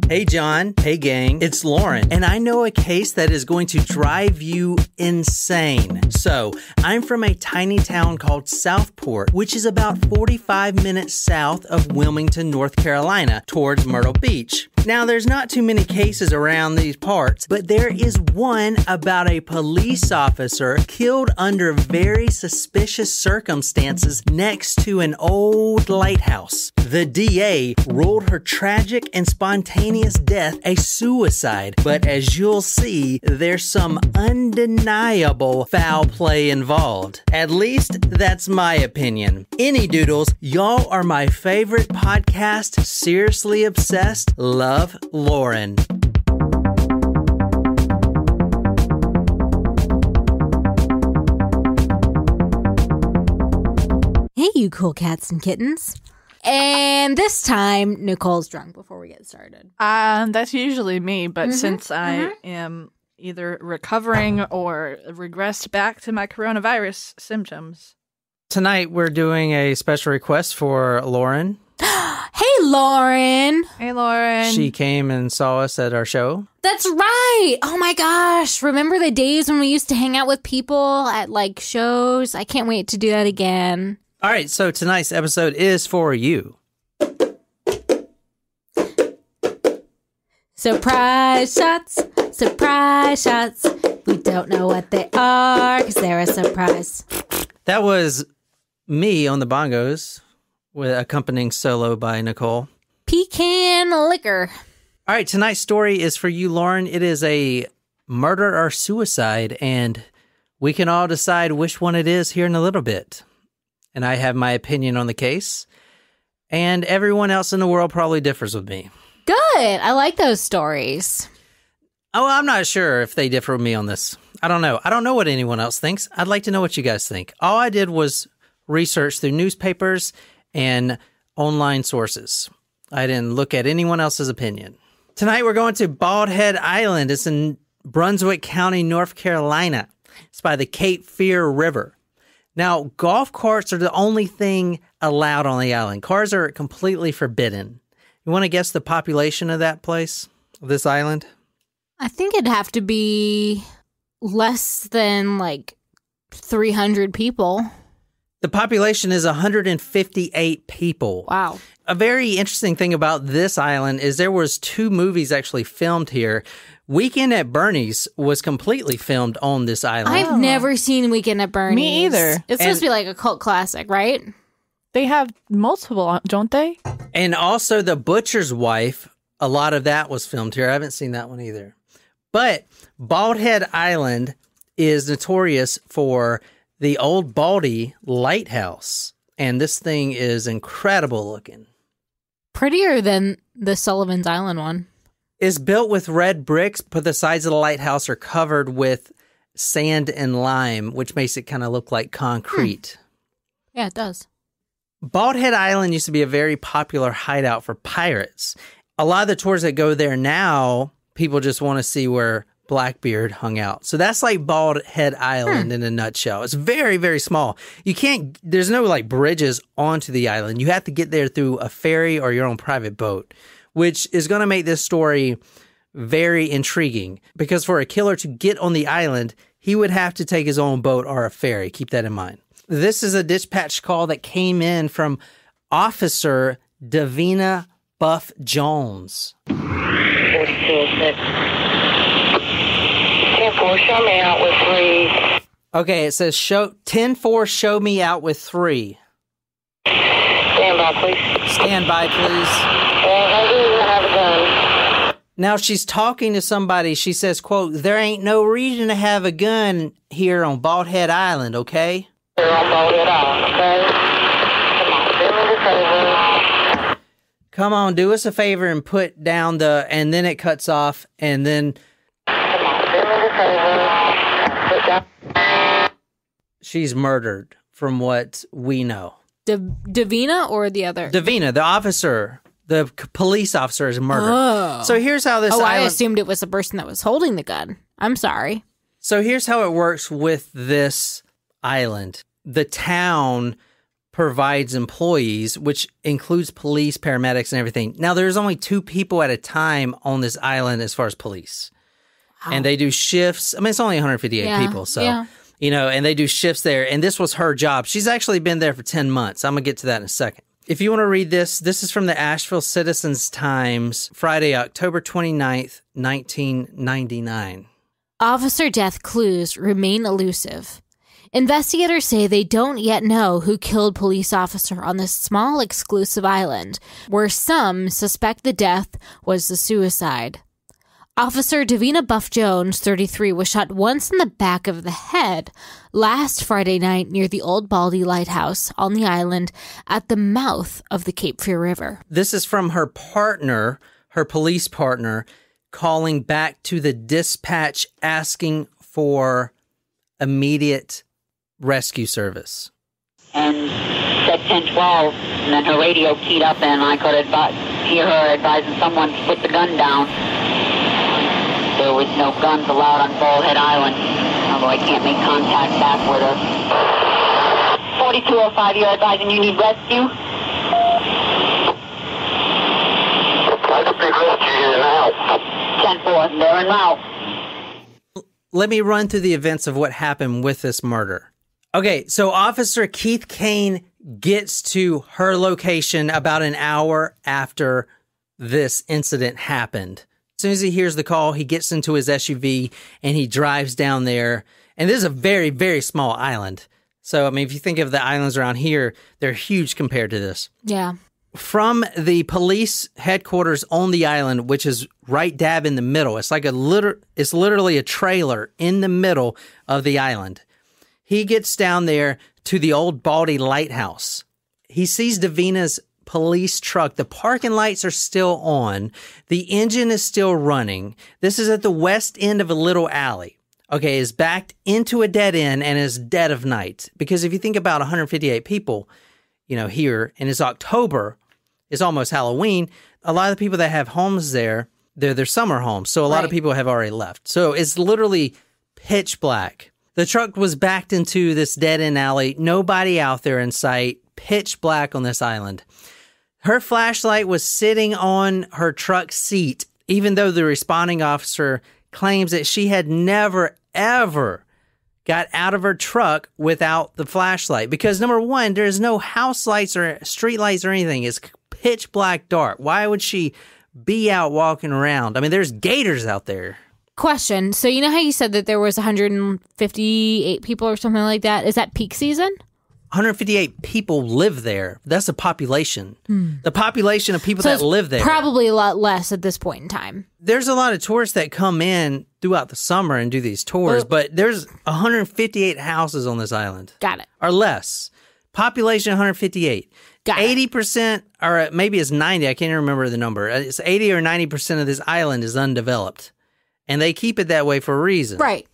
Hey, John. Hey, gang. It's Lauren, and I know a case that is going to drive you insane. So, I'm from a tiny town called Southport, which is about 45 minutes south of Wilmington, North Carolina, towards Myrtle Beach. Now, there's not too many cases around these parts, but there is one about a police officer killed under very suspicious circumstances next to an old lighthouse. The DA ruled her tragic and spontaneous death a suicide, but as you'll see, there's some undeniable foul play involved. At least, that's my opinion. Any doodles, y'all are my favorite podcast. Seriously obsessed. Love, Lauren. Hey, you cool cats and kittens. And this time, Nicole's drunk before we get started. That's usually me, but since I am either recovering or regressed back to my coronavirus symptoms. Tonight, we're doing a special request for Lauren. Hey, Lauren. Hey, Lauren. She came and saw us at our show. That's right. Oh, my gosh. Remember the days when we used to hang out with people at, like, shows? I can't wait to do that again. All right, so tonight's episode is for you. Surprise shots, surprise shots. We don't know what they are because they're a surprise. That was me on the bongos with accompanying solo by Nicole. Pecan liquor. All right, tonight's story is for you, Lauren. It is a murder or suicide, and we can all decide which one it is here in a little bit. And I have my opinion on the case, and everyone else in the world probably differs with me. Good. I like those stories. Oh, I'm not sure if they differ with me on this. I don't know. I don't know what anyone else thinks. I'd like to know what you guys think. All I did was research through newspapers and online sources. I didn't look at anyone else's opinion. Tonight we're going to Bald Head Island. It's in Brunswick County, North Carolina. It's by the Cape Fear River. Now, golf carts are the only thing allowed on the island. Cars are completely forbidden. You want to guess the population of that place, this island? I think it'd have to be less than, like, 300 people. The population is 158 people. Wow. A very interesting thing about this island is there was 2 movies actually filmed here. Weekend at Bernie's was completely filmed on this island. I've never seen Weekend at Bernie's. Me either. It's supposed to be like a cult classic, right? They have multiple, don't they? And also The Butcher's Wife, a lot of that was filmed here. I haven't seen that one either. But Bald Head Island is notorious for the Old Baldy Lighthouse. And this thing is incredible looking. Prettier than the Sullivan's Island one. It's built with red bricks, but the sides of the lighthouse are covered with sand and lime, which makes it kind of look like concrete. Yeah, it does. Bald Head Island used to be a very popular hideout for pirates. A lot of the tours that go there now, people just want to see where Blackbeard hung out. So that's like Bald Head Island in a nutshell. It's very, very small. There's no like bridges onto the island. You have to get there through a ferry or your own private boat, which is going to make this story very intriguing because for a killer to get on the island, he would have to take his own boat or a ferry. Keep that in mind. This is a dispatch call that came in from Officer Davina Buff Jones. 426. 10-4, show me out with 3. Okay, it says 10-4, show me out with 3. Stand by, please. Stand by, please. I do have a gun. Now she's talking to somebody. She says, quote, there ain't no reason to have a gun here on Bald Head Island, okay? You're on Bald Head Island, okay? Come on, do me a favor. Come on, do us a favor and put down and then it cuts off, and then... Come on, do me a favor. Put down. She's murdered, from what we know. Davina or the other? Davina, the officer, the police officer is murdered. Oh. So here's how this I assumed it was the person that was holding the gun. I'm sorry. So here's how it works with this island. The town provides employees, which includes police, paramedics, and everything. Now, there's only 2 people at a time on this island as far as police. Wow. And they do shifts. I mean, it's only 158 people, so, and they do shifts there. And this was her job. She's actually been there for 10 months. I'm going to get to that in a second. If you want to read this is from the Asheville Citizens-Times, Friday, October 29th, 1999. Officer death clues remain elusive. Investigators say they don't yet know who killed police officer on this small exclusive island, where some suspect the death was the suicide. Officer Davina Buff Jones, 33, was shot once in the back of the head last Friday night near the Old Baldy Lighthouse on the island at the mouth of the Cape Fear River. This is from her partner, her police partner, calling back to the dispatch asking for immediate rescue service. And said 1012, and then her radio keyed up, and I could hear her advising someone to put the gun down. There was no guns allowed on Bald Head Island, although I can't make contact back with her. 4205, you're advising you need rescue? I can pick rescue here now. 10-4, there and now. Let me run through the events of what happened with this murder. Okay, so Officer Keith Kane gets to her location about an hour after this incident happened. As soon as he hears the call, he gets into his SUV and he drives down there. And this is a very, very small island. So, I mean, if you think of the islands around here, they're huge compared to this. Yeah. From the police headquarters on the island, which is right dab in the middle, it's like it's literally a trailer in the middle of the island. He gets down there to the Old Baldy Lighthouse. He sees Davina's police truck. The parking lights are still on. The engine is still running. This is at the west end of a little alley. Okay, is backed into a dead end and is dead of night. Because if you think about 158 people, here, and it's October, it's almost Halloween, a lot of the people that have homes there, they're their summer homes. So a lot of people have already left. So it's literally pitch black. The truck was backed into this dead end alley. Nobody out there in sight. Pitch black on this island. Her flashlight was sitting on her truck seat, even though the responding officer claims that she had never, ever got out of her truck without the flashlight. Because number one, there's no house lights or street lights or anything. It's pitch black dark. Why would she be out walking around? I mean, there's gators out there. Question. So you know how you said that there was 158 people or something like that? Is that peak season? 158 people live there. That's the population. The population of people that live there. Probably a lot less at this point in time. There's a lot of tourists that come in throughout the summer and do these tours, but there's 158 houses on this island. Got it. Or less. Population 158. Got 80%, or maybe it's 90, I can't even remember the number. It's 80 or 90% of this island is undeveloped. And they keep it that way for a reason. Right.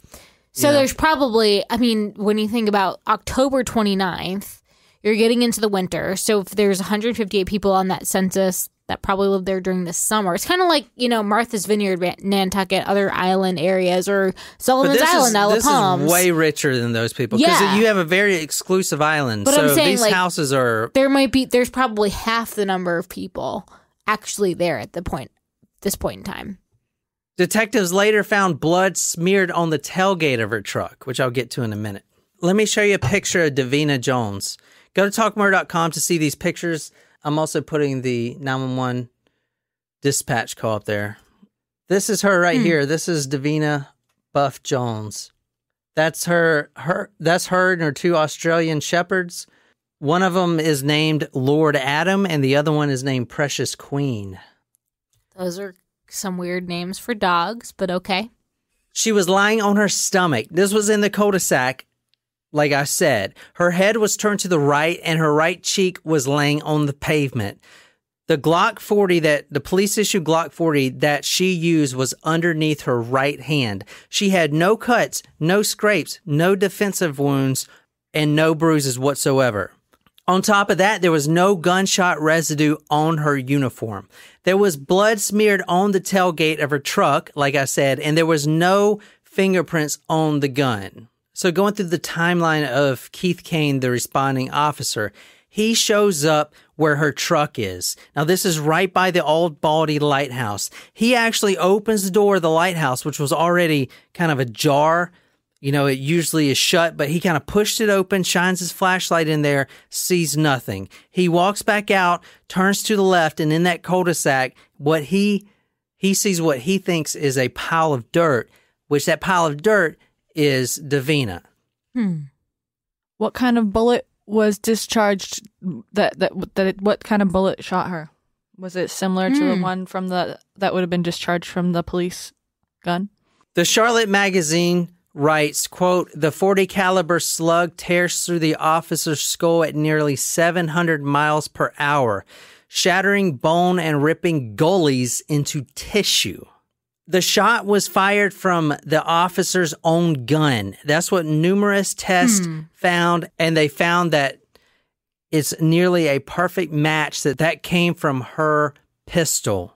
So there's probably, I mean, when you think about October 29th, you're getting into the winter. So if there's 158 people on that census that probably live there during the summer, it's kind of like, Martha's Vineyard, Nantucket, other island areas, or Sullivan's Island, Isle of Palms. This is way richer than those people. Because you have a very exclusive island. But so I'm saying, these houses are... There's probably half the number of people actually there at this point in time. Detectives later found blood smeared on the tailgate of her truck, which I'll get to in a minute. Let me show you a picture of Davina Jones. Go to talkmurder.com to see these pictures. I'm also putting the 911 dispatch call up there. This is her right here. This is Davina Buff Jones. That's her and her 2 Australian shepherds. One of them is named Lord Adam, and the other one is named Precious Queen. Those are some weird names for dogs, but okay. She was lying on her stomach. This was in the cul-de-sac, like I said. Her head was turned to the right, and her right cheek was laying on the pavement. The Glock 40 the police-issued Glock 40 that she used was underneath her right hand. She had no cuts, no scrapes, no defensive wounds, and no bruises whatsoever. On top of that, there was no gunshot residue on her uniform. There was blood smeared on the tailgate of her truck, like I said, and there was no fingerprints on the gun. So going through the timeline of Keith Kane, the responding officer, He shows up where her truck is. Now, this is right by the Old Baldy Lighthouse. He actually opens the door of the lighthouse, which was already kind of ajar. You know, it usually is shut, but he kind of pushed it open, shines his flashlight in there, sees nothing. He walks back out, turns to the left, and in that cul-de-sac, he sees what he thinks is a pile of dirt, which that pile of dirt is Davina. What kind of bullet was discharged? What kind of bullet shot her? Was it similar to the one from that would have been discharged from the police gun? The Charlotte Magazine writes, quote, "The .40 caliber slug tears through the officer's skull at nearly 700 miles per hour, shattering bone and ripping gullies into tissue." The shot was fired from the officer's own gun. That's what numerous tests found, and they found that it's nearly a perfect match that came from her pistol.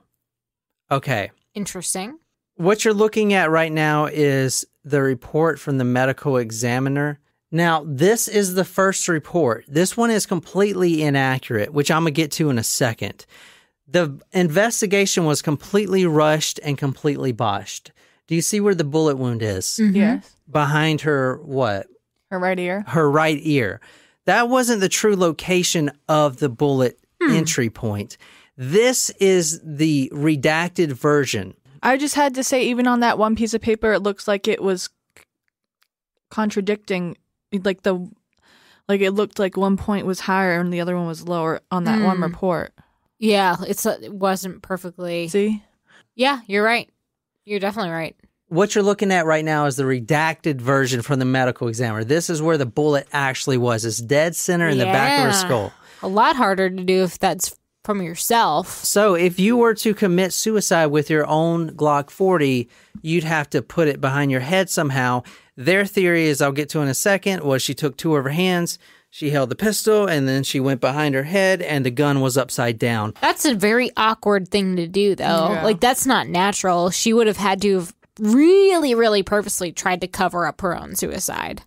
Okay. Interesting. What you're looking at right now is the report from the medical examiner. Now, this is the first report. This one is completely inaccurate, which I'm going to get to in a second. The investigation was completely rushed and completely botched. Do you see where the bullet wound is? Mm-hmm. Yes. Behind her what? Her right ear. Her right ear. That wasn't the true location of the bullet entry point. This is the redacted version. I just had to say, even on that one piece of paper, it looks like it was contradicting. Like it looked like one point was higher and the other one was lower on that one report. Yeah, it wasn't perfectly. See? Yeah, you're right. You're definitely right. What you're looking at right now is the redacted version from the medical examiner. This is where the bullet actually was. It's dead center in the back of her skull. A lot harder to do if that's from yourself. So if you were to commit suicide with your own Glock 40, you'd have to put it behind your head somehow. Their theory is, I'll get to in a second, was she took two of her hands, she held the pistol, and then she went behind her head, and the gun was upside down. That's a very awkward thing to do, though. Yeah. Like, that's not natural. She would have had to have really, really purposely tried to cover up her own suicide.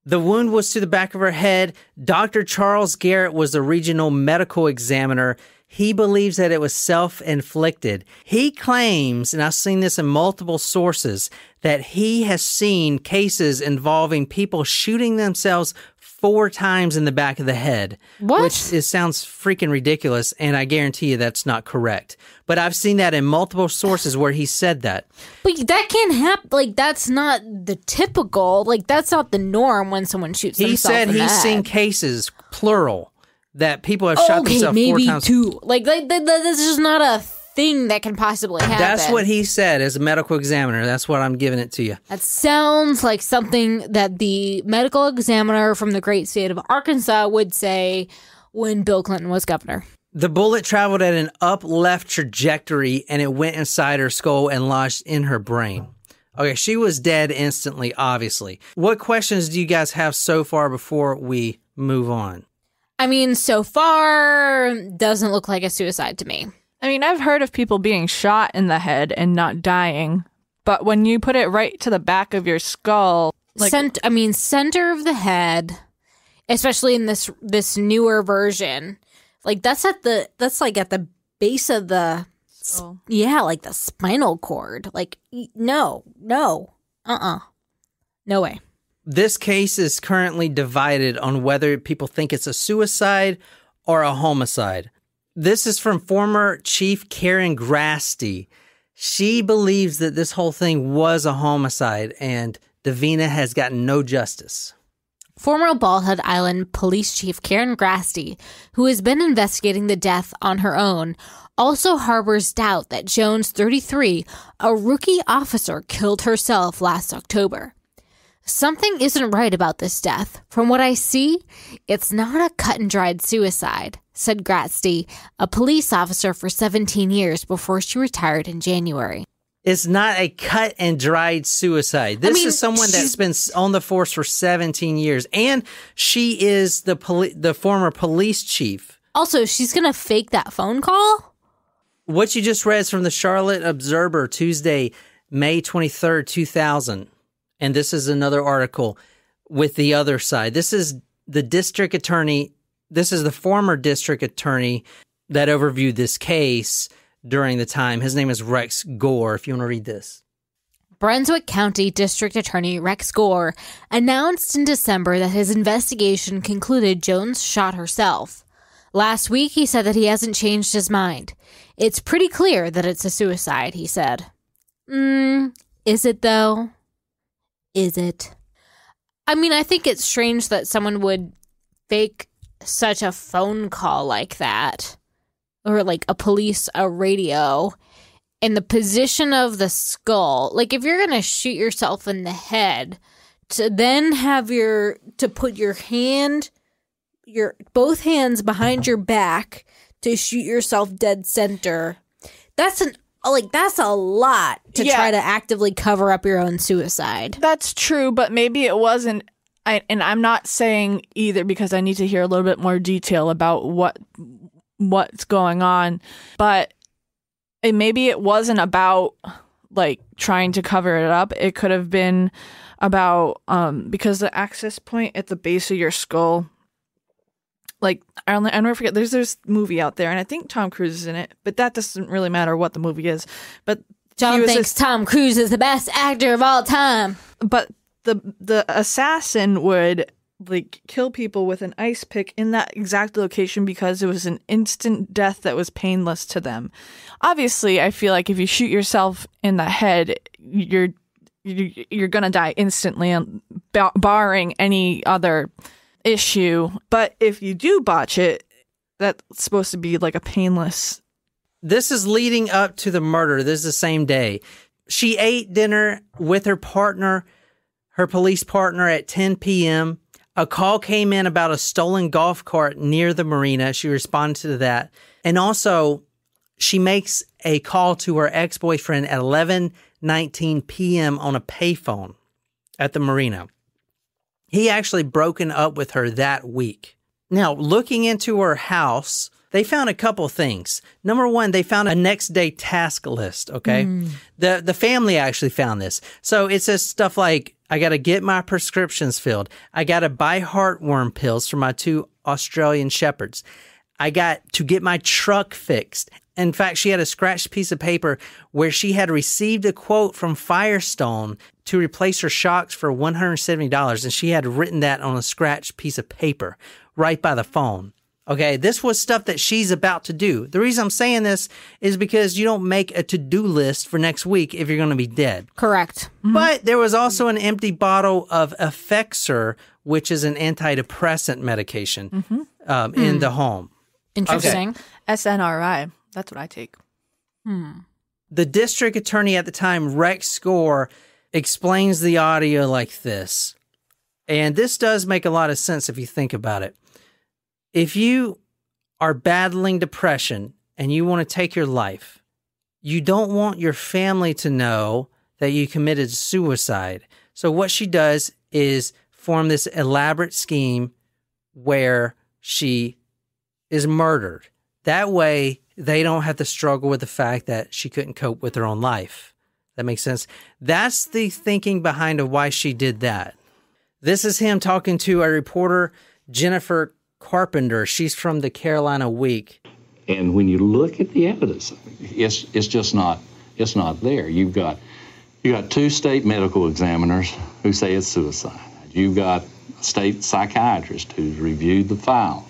The wound was to the back of her head. Dr. Charles Garrett was the regional medical examiner. He believes that it was self-inflicted. He claims, and I've seen this in multiple sources, that he has seen cases involving people shooting themselves 4 times in the back of the head. What? Which sounds freaking ridiculous, and I guarantee you that's not correct. But I've seen that in multiple sources where he said that. But that can't happen. Like, that's not the typical. Like, that's not the norm when someone shoots He themselves said in the he's head. seen cases, plural, that people have shot themselves 4 times. Maybe 2. Like this is not a thing that can possibly happen. That's what he said as a medical examiner. That's what I'm giving it to you. That sounds like something that the medical examiner from the great state of Arkansas would say when Bill Clinton was governor. The bullet traveled at an up-left trajectory, and it went inside her skull and lodged in her brain. Okay, she was dead instantly, obviously. What questions do you guys have so far before we move on? I mean, so far, doesn't look like a suicide to me. I mean, I've heard of people being shot in the head and not dying, but when you put it right to the back of your skull, like center of the head, especially in this newer version, like that's at the base of the like the spinal cord. Like no way. This case is currently divided on whether people think it's a suicide or a homicide. This is from former Chief Karen Grasty. She believes that this whole thing was a homicide, and Davina has gotten no justice. Former Bald Head Island Police Chief Karen Grasty, who has been investigating the death on her own, also harbors doubt that Jones, 33, a rookie officer, killed herself last October. Something isn't right about this death. From what I see, it's not a cut-and-dried suicide, said Grasty, a police officer for 17 years before she retired in January. It's not a cut-and-dried suicide. This is someone that's been on the force for 17 years, and she is the former police chief. Also, she's going to fake that phone call? What you just read is from the Charlotte Observer, Tuesday, May 23rd, 2000. And this is another article with the other side. This is the district attorney This is the former district attorney that overviewed this case during the time. His name is Rex Gore, if you want to read this. Brunswick County District Attorney Rex Gore announced in December that his investigation concluded Jones shot herself. Last week, he said that he hasn't changed his mind. It's pretty clear that it's a suicide, he said. Is it, though? Is it? I mean, I think it's strange that someone would fake such a phone call like that, or like a radio, in the position of the skull. Like, if you're going to shoot yourself in the head, to then have to put both hands behind your back to shoot yourself dead center, that's a lot to try to actively cover up your own suicide. That's true, but maybe it wasn't. And I'm not saying either, because I need to hear a little bit more detail about what's going on. But maybe it wasn't about like trying to cover it up. It could have been about because the access point at the base of your skull. Like, I'll never forget, there's this movie out there, and I think Tom Cruise is in it, but that doesn't really matter what the movie is. But John thinks Tom Cruise is the best actor of all time. But the assassin would like kill people with an ice pick in that exact location because it was an instant death that was painless to them. Obviously, I feel like if you shoot yourself in the head, you're gonna die instantly, barring any other issue. But if you do botch it, that's supposed to be like a painless. This is leading up to the murder. This is the same day. She ate dinner with her partner, her police partner, at 10 p.m. A call came in about a stolen golf cart near the marina. She responded to that. And also, she makes a call to her ex-boyfriend at 11:19 p.m. on a payphone at the marina. He actually broken up with her that week. Now, looking into her house, they found a couple things. Number one, they found a next day task list, okay? The family actually found this. So it says stuff like, I got to get my prescriptions filled. I got to buy heartworm pills for my 2 Australian shepherds. I got to get my truck fixed. In fact, she had a scratched piece of paper where she had received a quote from Firestone to replace her shocks for $170, and she had written that on a scratched piece of paper right by the phone. Okay, this was stuff that she's about to do. The reason I'm saying this is because you don't make a to-do list for next week if you're going to be dead. Correct. Mm-hmm. But there was also an empty bottle of Effexor, which is an antidepressant medication, in the home. Interesting. Okay. SNRI. That's what I take. The district attorney at the time, Rex Gore, explains the audio like this. And this does make a lot of sense if you think about it. If you are battling depression and you want to take your life, you don't want your family to know that you committed suicide. So what she does is form this elaborate scheme where she is murdered. That way, they don't have to struggle with the fact that she couldn't cope with her own life. That makes sense? That's the thinking behind of why she did that. This is him talking to a reporter, Jennifer Carpenter. She's from the Carolina Week. And when you look at the evidence, it's just not there. You've got 2 state medical examiners who say it's suicide. You've got a state psychiatrist who's reviewed the file,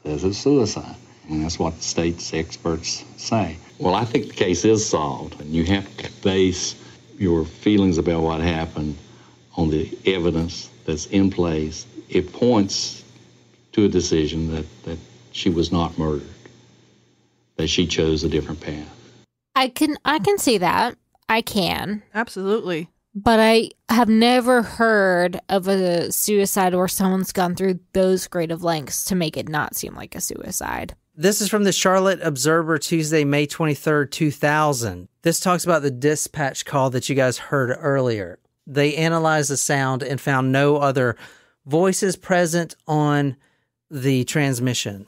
says it's suicide. And that's what the state's experts say. Well, I think the case is solved, and you have to base your feelings about what happened on the evidence that's in place. It points to a decision that she was not murdered, that she chose a different path. I can see that. I can. Absolutely. But I have never heard of a suicide where someone's gone through those great of lengths to make it not seem like a suicide. This is from the Charlotte Observer, Tuesday, May 23rd, 2000. This talks about the dispatch call that you guys heard earlier. They analyzed the sound and found no other voices present on the transmission.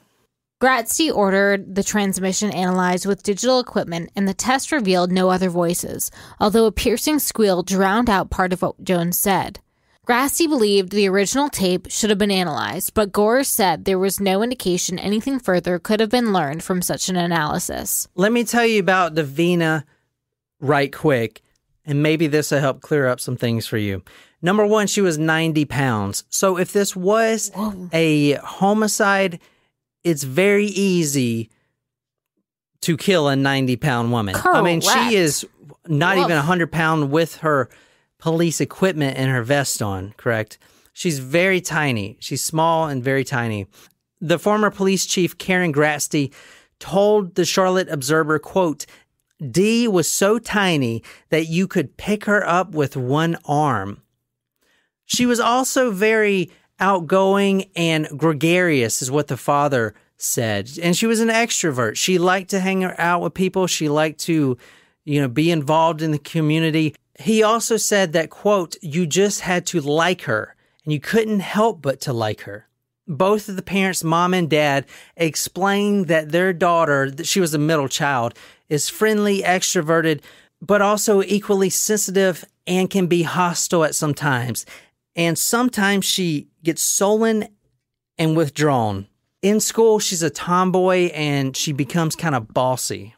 Gratzy ordered the transmission analyzed with digital equipment, and the test revealed no other voices, although a piercing squeal drowned out part of what Jones said. Grassi believed the original tape should have been analyzed, but Gore said there was no indication anything further could have been learned from such an analysis. Let me tell you about Davina right quick, and maybe this will help clear up some things for you. Number one, she was 90 pounds. So if this was a homicide, it's very easy to kill a 90-pound woman. Correct. I mean, she is not even 100-pound with her police equipment and her vest on, correct? She's very tiny. She's small and very tiny. The former police chief, Karen Grassi, told the Charlotte Observer, quote, "Dee was so tiny that you could pick her up with one arm." She was also very outgoing and gregarious, is what the father said. And she was an extrovert. She liked to hang out with people. She liked to, be involved in the community. He also said that, quote, "you just had to like her, and you couldn't help but to like her." Both of the parents, mom and dad, explained that their daughter, she was a middle child, is friendly, extroverted, but also equally sensitive and can be hostile at some times. And sometimes she gets sullen and withdrawn. In school, she's a tomboy and she becomes kind of bossy,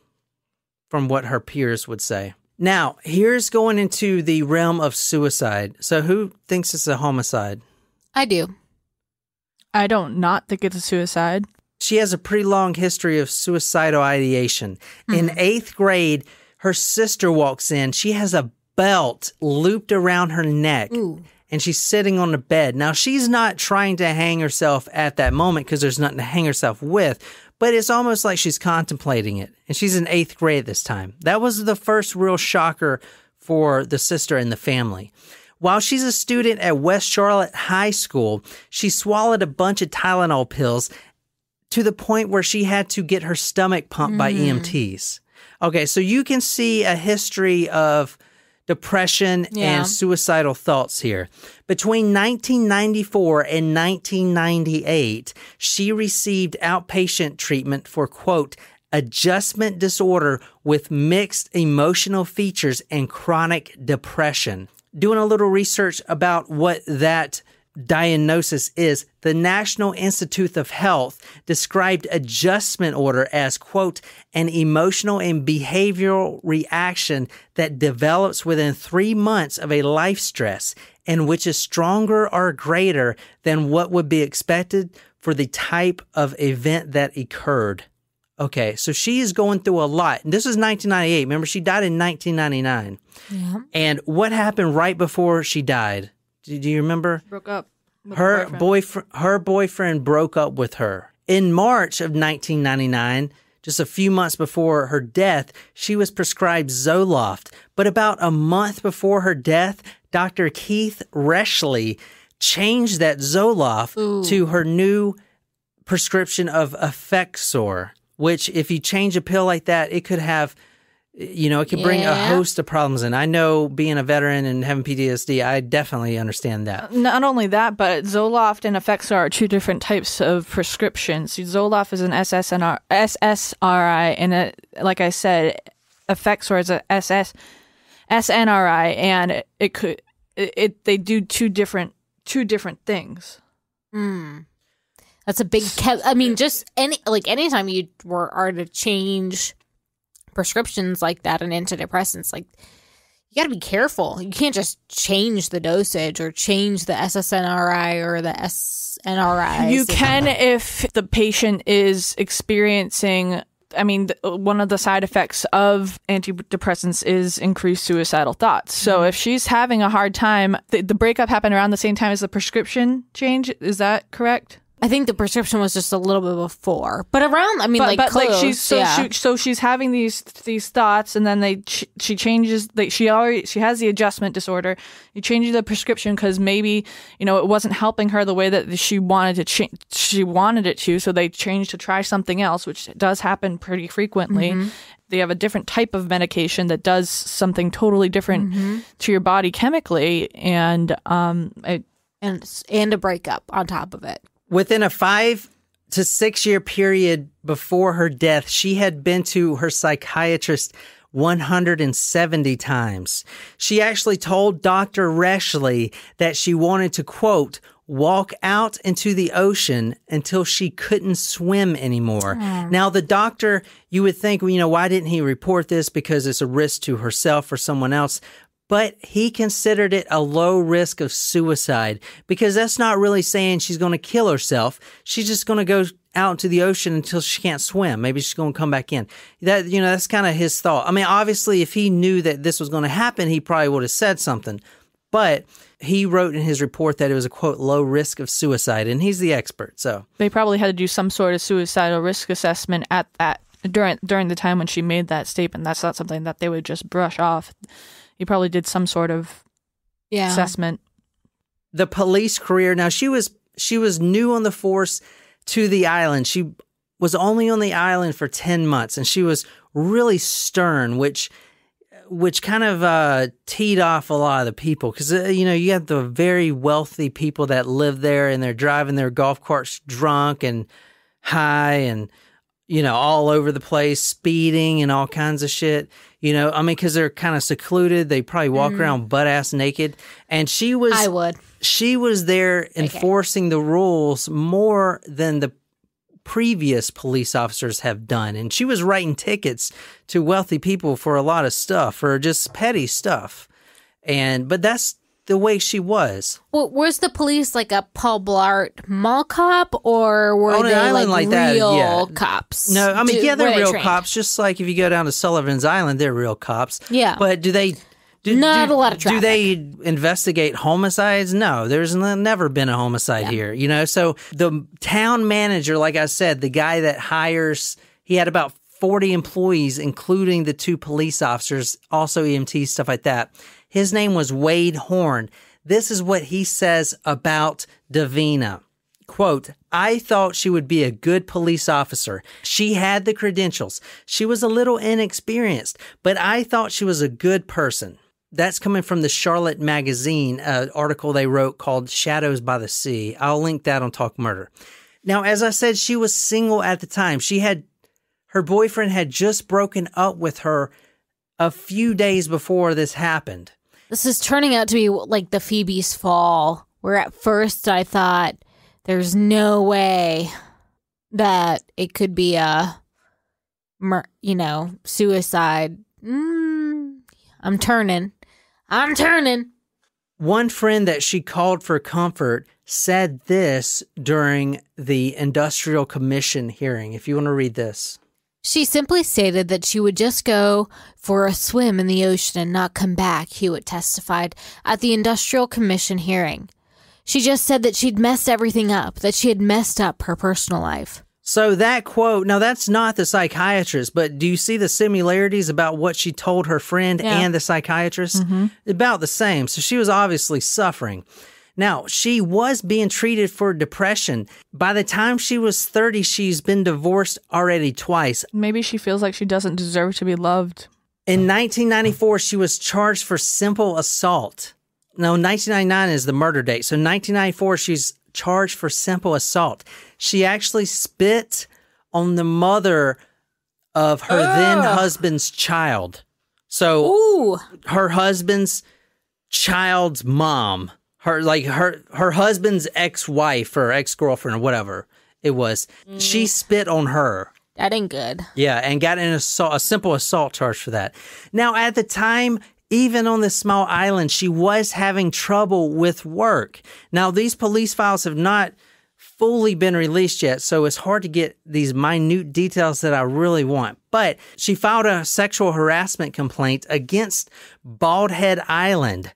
from what her peers would say. Now, here's going into the realm of suicide. So who thinks it's a homicide? I do. I don't not think it's a suicide. She has a pretty long history of suicidal ideation. In 8th grade, her sister walks in. She has a belt looped around her neck. Ooh. And she's sitting on the bed. Now, she's not trying to hang herself at that moment because there's nothing to hang herself with, but it's almost like she's contemplating it. And she's in 8th grade this time. That was the first real shocker for the sister and the family. While she's a student at West Charlotte High School, she swallowed a bunch of Tylenol pills to the point where she had to get her stomach pumped by EMTs. Okay, so you can see a history of depression and suicidal thoughts here. Between 1994 and 1998, she received outpatient treatment for, quote, adjustment disorder with mixed emotional features and chronic depression. Doing a little research about what that diagnosis is, the National Institute of Health described adjustment order as, quote, an emotional and behavioral reaction that develops within 3 months of a life stress and which is stronger or greater than what would be expected for the type of event that occurred. Okay, so she is going through a lot. And this was 1998. Remember, she died in 1999. Yeah. And what happened right before she died? Do you remember? Broke up. Her boyfriend broke up with her. In March of 1999, just a few months before her death, she was prescribed Zoloft. But about a month before her death, Dr. Keith Reshley changed that Zoloft to her new prescription of Effexor, which if you change a pill like that, it could have, it could bring a host of problems. And I know being a veteran and having PTSD, I definitely understand that. Not only that, but Zoloft and Effexor are two different types of prescriptions. Zoloft is an SSRI, and like I said, Effexor is a SNRI, and they do two different things. That's a big. Just anytime you are to change prescriptions like that and antidepressants, like you got to be careful. You can't just change the dosage or change the SSNRI or the SNRI. You can if the patient is experiencing. One of the side effects of antidepressants is increased suicidal thoughts. So if she's having a hard time, the breakup happened around the same time as the prescription change. Is that correct? I think the prescription was just a little bit before, but around. Close. So she's having these thoughts, and then she changes. She has the adjustment disorder. You change the prescription because maybe it wasn't helping her the way that she wanted to. She wanted it to, so they changed to try something else, which does happen pretty frequently. They have a different type of medication that does something totally different to your body chemically, and a breakup on top of it. Within a 5 to 6 year period before her death, she had been to her psychiatrist 170 times. She actually told Dr. Reshley that she wanted to, quote, walk out into the ocean until she couldn't swim anymore. Now, the doctor, you would think, well, why didn't he report this? Because it's a risk to herself or someone else. But he considered it a low risk of suicide because that's not really saying she's going to kill herself. She's just going to go out into the ocean until she can't swim. Maybe she's going to come back in. That's kind of his thought. I mean, obviously, if he knew that this was going to happen, he probably would have said something. But he wrote in his report that it was a, quote, low risk of suicide, and he's the expert. So they probably had to do some sort of suicidal risk assessment at that during the time when she made that statement. That's not something that they would just brush off. He probably did some sort of assessment. The police career. Now, she was new on the force to the island. She was only on the island for 10 months, and she was really stern, which kind of teed off a lot of the people. Because, you have the very wealthy people that live there, and they're driving their golf carts drunk and high and, all over the place, speeding and all kinds of shit. Because they're kind of secluded. They probably walk around butt-ass naked. And she was... I would. She was there enforcing the rules more than the previous police officers have done. And she was writing tickets to wealthy people for a lot of stuff, for just petty stuff. But that's the way she was. Well, was the police like a Paul Blart mall cop, or were they like real cops? No, I mean, they're real cops. Just like if you go down to Sullivan's Island, they're real cops. Yeah. But do they... Not a lot of traffic. Do they investigate homicides? No, there's never been a homicide here, So the town manager, like I said, the guy that hires, he had about 40 employees, including the 2 police officers, also EMTs, stuff like that. His name was Wade Horn. This is what he says about Davina. Quote, I thought she would be a good police officer. She had the credentials. She was a little inexperienced, but I thought she was a good person. That's coming from the Charlotte Magazine, article they wrote called Shadows by the Sea. I'll link that on Talk Murder. Now, as I said, she was single at the time. Her boyfriend had just broken up with her a few days before this happened. This is turning out to be like the Phoebe's Fall, where at first I thought there's no way that it could be a, suicide. I'm turning. One friend that she called for comfort said this during the Industrial Commission hearing. If you want to read this. She simply stated that she would just go for a swim in the ocean and not come back, Hewitt testified at the Industrial Commission hearing. She just said that she'd messed everything up, that she had messed up her personal life. So that quote, now that's not the psychiatrist, but do you see the similarities about what she told her friend and the psychiatrist? Mm-hmm. About the same. So she was obviously suffering. Now, she was being treated for depression. By the time she was 30, she's been divorced already twice. Maybe she feels like she doesn't deserve to be loved. In 1994, she was charged for simple assault. No, 1999 is the murder date. So 1994, she's charged for simple assault. She actually spit on the mother of her then husband's child. So her husband's child's mom, her husband's ex-wife or ex-girlfriend or whatever it was, she spit on her. That ain't good. Yeah, and got a simple assault charge for that. Now, at the time, even on this small island, she was having trouble with work. Now, these police files have not fully been released yet, so it's hard to get these minute details that I really want. But she filed a sexual harassment complaint against Bald Head Island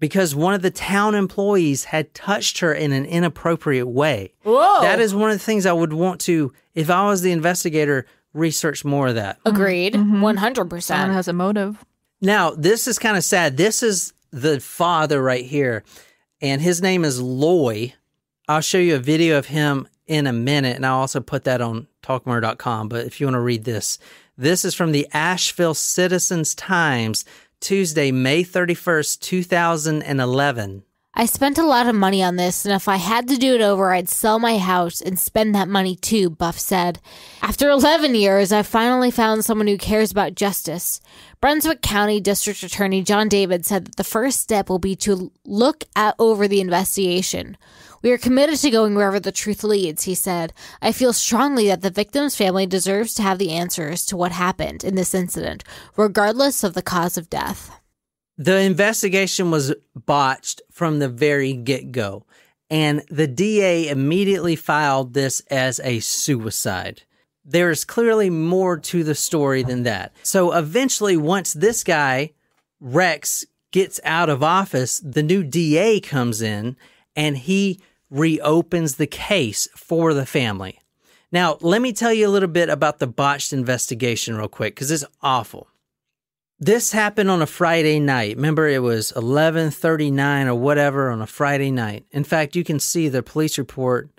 because one of the town employees had touched her in an inappropriate way. Whoa. That is one of the things I would want to, if I was the investigator, research more of that. Agreed. 100%. Someone has a motive. Now, this is kind of sad. This is the father right here, and his name is Loy. I'll show you a video of him in a minute, and I'll also put that on talkmurder.com, but if you want to read this. This is from the Asheville Citizens Times, Tuesday, May 31st, 2011. I spent a lot of money on this, and if I had to do it over, I'd sell my house and spend that money too, Buff said. After 11 years, I finally found someone who cares about justice. Brunswick County District Attorney John David said that the first step will be to look over the investigation. We are committed to going wherever the truth leads, he said. I feel strongly that the victim's family deserves to have the answers to what happened in this incident, regardless of the cause of death. The investigation was botched from the very get-go, and the DA immediately filed this as a suicide. There is clearly more to the story than that. So eventually, once this guy, Rex, gets out of office, the new DA comes in, and he reopens the case for the family. Now, let me tell you a little bit about the botched investigation real quick, because it's awful. This happened on a Friday night. Remember, it was 11:39 or whatever on a Friday night. In fact, you can see the police report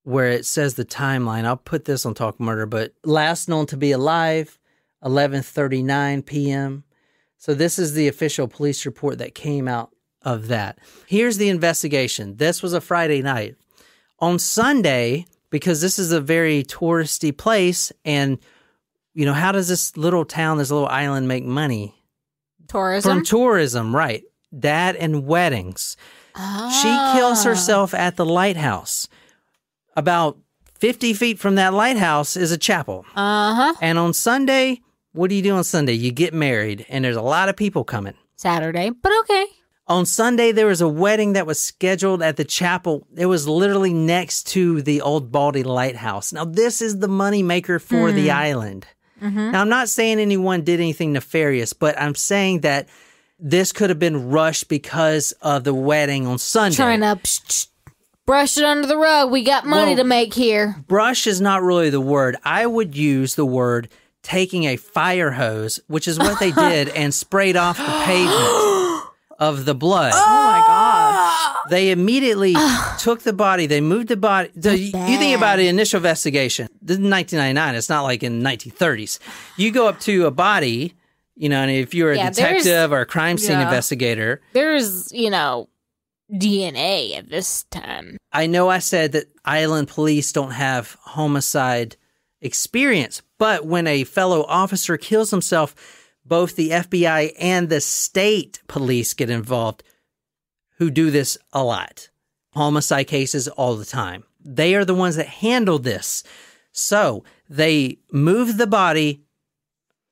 where it says the timeline. I'll put this on Talk Murder, but last known to be alive, 11:39 p.m. So this is the official police report that came out of that. Here's the investigation. This was a Friday night. On Sunday, because this is a very touristy place, and you know, how does this little town, this little island make money? Tourism? From tourism, right. That and weddings. She kills herself at the lighthouse. About 50 feet from that lighthouse is a chapel. And on Sunday, what do you do on Sunday? You get married, and there's a lot of people coming. Saturday, but okay. On Sunday, there was a wedding that was scheduled at the chapel. It was literally next to the Old Baldy Lighthouse. Now, this is the moneymaker for the island. Now, I'm not saying anyone did anything nefarious, but I'm saying that this could have been rushed because of the wedding on Sunday. Trying to brush it under the rug. We got money to make here. Brush is not really the word. I would use the word taking a fire hose, which is what they did, and sprayed off the pavement of the blood. Oh my gosh. They immediately took the body. They moved the body. So you think about the initial investigation. This is 1999. It's not like in the 1930s. You go up to a body, you know, and if you're a detective or a crime scene investigator. There's, you know, DNA at this time. I know I said that island police don't have homicide experience, but when a fellow officer kills himself, both the FBI and the state police get involved, who do this a lot. Homicide cases all the time. They are the ones that handle this. So they moved the body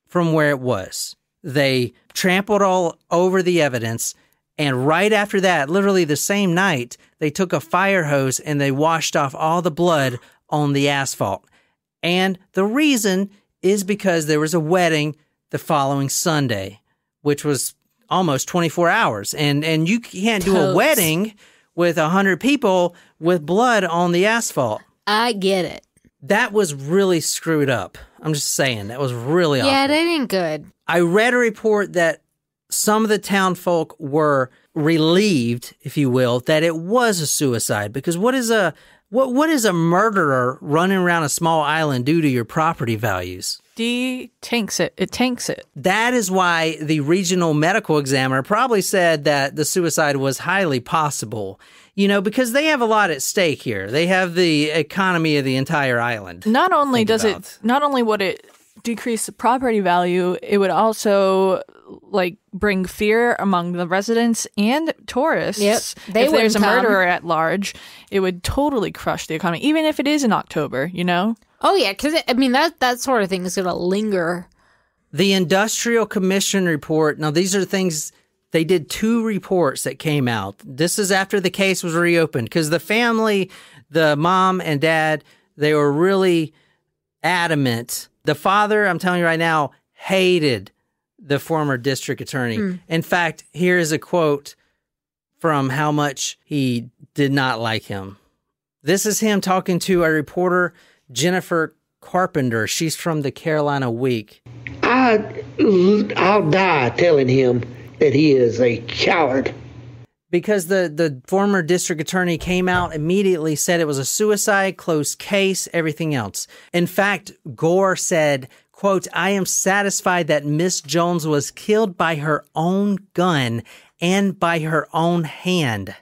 from where it was. They trampled all over the evidence. And right after that, literally the same night, they took a fire hose and they washed off all the blood on the asphalt. And the reason is because there was a wedding the following Sunday, which was almost 24 hours. And you can't do a wedding with 100 people with blood on the asphalt. I get it. That was really screwed up. I'm just saying, that was really awful. Yeah, that ain't good. I read a report that some of the town folk were relieved, if you will, that it was a suicide. Because what is a murderer running around a small island do to your property values? Tanks it. It tanks it. That is why the regional medical examiner probably said that the suicide was highly possible. You know, because they have a lot at stake here. They have the economy of the entire island. Not only would it decrease the property value, it would also like bring fear among the residents and tourists. Yep. If there's a murderer at large, it would totally crush the economy, even if it is in October, you know? Oh, yeah, because, I mean, that sort of thing is going to linger. The Industrial Commission report, now these are things, they did 2 reports that came out. This is after the case was reopened, because the family, the mom and dad, they were really adamant. The father, I'm telling you right now, hated the former district attorney. In fact, here is a quote from how much he did not like him. This is him talking to a reporter, Jennifer Carpenter. She's from the Carolina Week. I'll die telling him that he is a coward. Because the former district attorney came out immediately, said it was a suicide, closed case, everything else. In fact, Gore said, quote, I am satisfied that Miss Jones was killed by her own gun and by her own hand.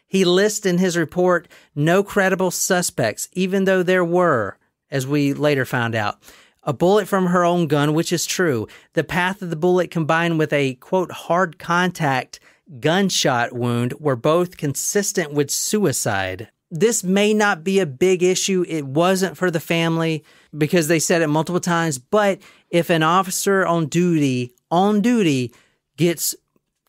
He lists in his report no credible suspects, even though there were, as we later found out. A bullet from her own gun, which is true. The path of the bullet combined with a, quote, hard contact gunshot wound were both consistent with suicide. This may not be a big issue. It wasn't for the family because they said it multiple times. But if an officer on duty gets